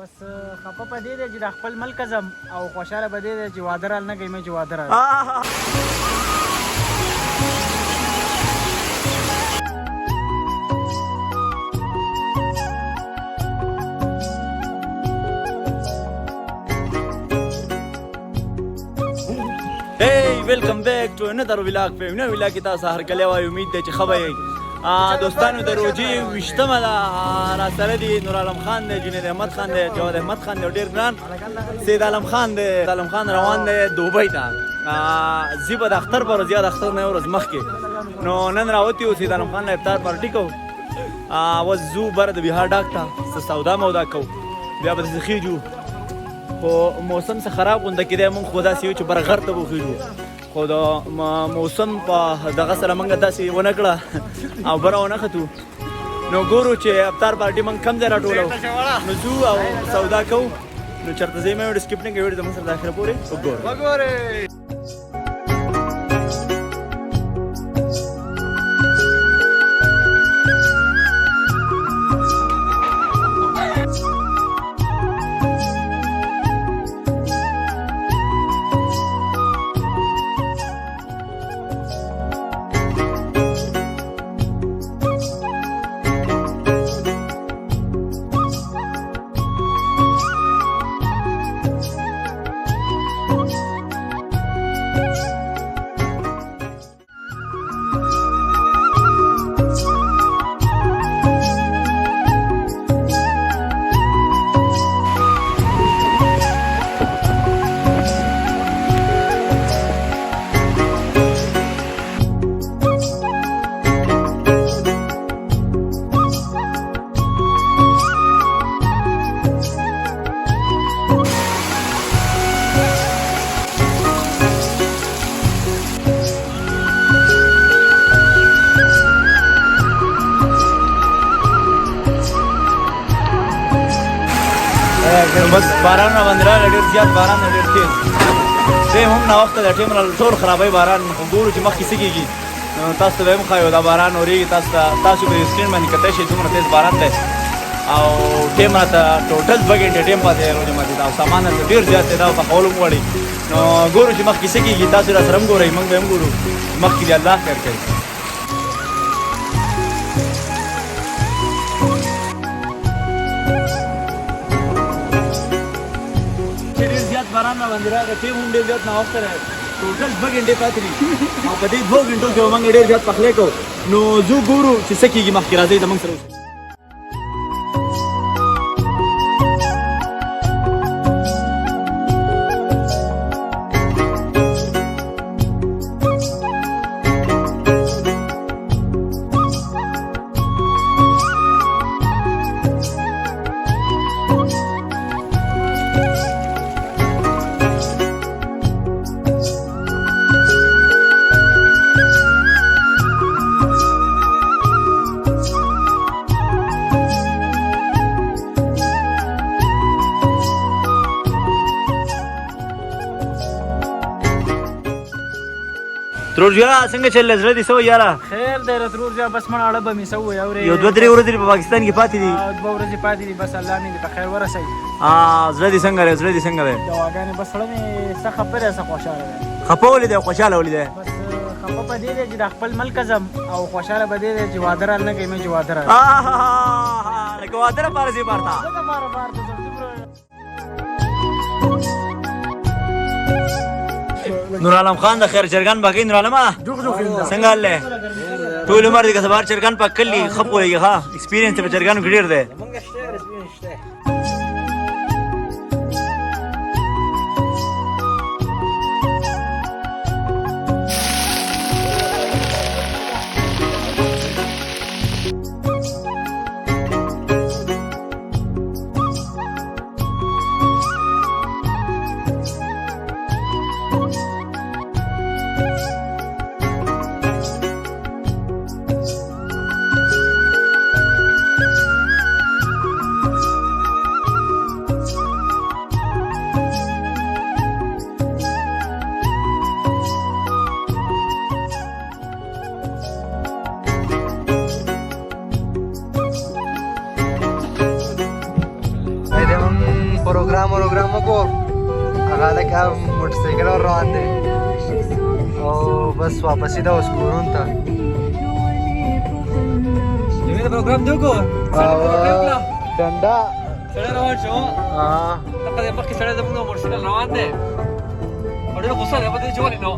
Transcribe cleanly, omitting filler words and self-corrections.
بس خپه په دې دی چې د خپل ملک ځم او خوشحاله به دې دی چې واده رال نه کوي مې چې واده رال Hey, welcome back to another vlog. په نو ویلاګ کې تاسو هر کله وای امید ده چې خبرې دوستانو د روجي وشتمه دا را سره دي نور عالم خان دی جنید احمد خان دی جواد احمد خان دی ډیر ګران سید عالم خان دی عالم خان روان دی دوبۍ ته زیبه د اختر پر زیات اختر نه ورځ مخکې نو نن راوتی او سید عالم خان له افطار پارټي کو وزو بر د بهار ډاکټر سودا مودا کو بیا به زخیجو خو موسم څه خراب غونډه کېده مونږ خدا سیو چې برغر ته وخیجو خو دا موسم په دغه سره مونږ داسې ونه کړه او بره ونه ختو نو ګورو چې افطار پارټي مونږ کم ځای راټولو نو ځو او سودا کوو نو چېرته ځای مې ویډیو سکپ نه کوي ویډیو زموږ سره د اخره پورې وګورئ بس باران را باندې راغی ډېر زیات باران دی ډېر تېز دی هم ناوخته دی ټیم ټول خرابوي باران خو ګورو چې مخکې څه کېږي تاسو ته به هم ښایو دا باران اورېږي تاسو به سکرین باندې کتی شئ دومره تېز باران دی او ټیم راته ټوټل 2 غنټې ټیم پاتې دی روژې ماتې دا او سامان راته ډېر زیات دی دا پخولو هم غواړي نو ګورو چې مخکې څه کېږي تاسو را سره هم ګورئ موږ به هم ګورو مخکې دې الله خیر کوي باران را باندې راغی ټیم هم ډېر زیات ناوخته دی ټوټل 2 غنټې پاتې دي او په دې 2 غنټو کې به موږ ډېر زیات پخلی کوو نو ځو ګورو چې څه کېږي مخکې راځئ زموږ سره ترورجیا څنګه چل زړه دي سو یاره خیر دی ترورجیا بس مړ اړه به مې سوې اورې یو 2-3 ورځې په پاکستان کې پاتې دي 2 ورځې پاتې دي بس الله مې په خیر ورسوي زړه دي څنګه دی زړه دي څنګه دی دواګانې بس زړه مې څه خبره څه خوشاله دی خپه ولې دی خوشاله ولې دی بس خپه په دې دی چې د خپل ملک ځم او خوشاله به دې دی چې واده رال نه کوي مې چې واده رال لکه واده لپاره ځې بار ته نور عالم خان د خیر چرګان باقي نور عالم څنګه حال دی ټول عمر دې که سبار چرګان پاک کړي ښه پوهېږي ښه ایکسپیرینس په چرګانو کې ډېر دی پروگرام کو هغه لکه موټر سایکل ور روان دی او بس واپس دا اوس کورون ته جمعې د پروګرام دی کو ډنډا سړی روان شو لکه د مخکې سړی زموږ موټر سایکل روان دی او ډېر غوسه دی په دې چې ولې نو